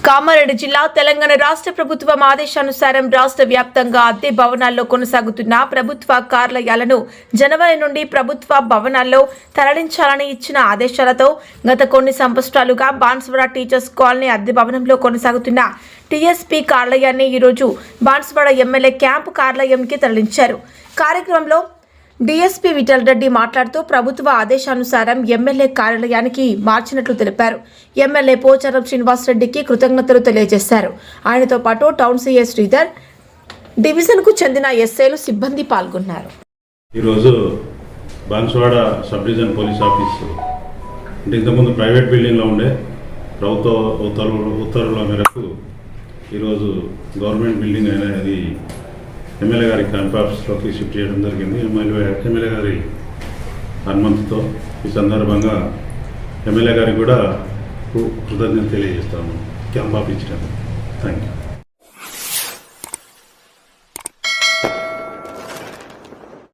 కామారెడ్డి జిల్లా తెలంగాణ రాష్ట్ర ప్రభుత్వం ఆదేశానుసారం రాష్ట్ర వ్యాప్తంగా అద్దె భవనాల్లో కొనసాగుతున్న ప్రభుత్వ కార్యాలయాలను జనవరి నుండి ప్రభుత్వ భవనాల్లో తరలించాలని ఇచ్చిన ఆదేశాలతో గత కొన్ని సంవత్సరాలుగా బాన్స్వాడ టీచర్స్ కాలనీ అద్దె భవనంలో కొనసాగుతున్న టీఎస్పీ కార్యాలయాన్ని ఈరోజు బాన్స్వాడ ఎమ్మెల్యే క్యాంపు కార్యాలయంకి తరలించారు. కార్యక్రమంలో డీఎస్పీ విఠల్ రెడ్డి మాట్లాడుతూ ప్రభుత్వ ఆదేశానుసారం ఎమ్మెల్యే కార్యాలయానికి మార్చినట్లు తెలిపారు. ఎమ్మెల్యే పోచారం శ్రీనివాసరెడ్డికి కృతజ్ఞతలు తెలియజేశారు. ఆయనతో పాటు టౌన్ సీఏ శ్రీధర్, డివిజన్కు చెందిన ఎస్ఐలు సిబ్బంది పాల్గొన్నారు. ఈరోజు Banswada sub division police office అంటే ఇంతకుముందు ప్రైవేట్ బిల్డింగ్లో ఉండే ప్రభుత్వ ఉత్తర్వుల మేరకు ఈరోజు గవర్నమెంట్ బిల్డింగ్ అనేది ఎమ్మెల్యే గారి క్యాంప్ ఆఫీస్లోకి షిఫ్ట్ చేయడం జరిగింది. ఎమ్మెల్యే గారి అనుమతితో ఈ సందర్భంగా ఎమ్మెల్యే గారికి కూడా కృతజ్ఞత తెలియజేస్తాము క్యాంప్ ఆఫీస్ ఇచ్చినందుకు. Thank you.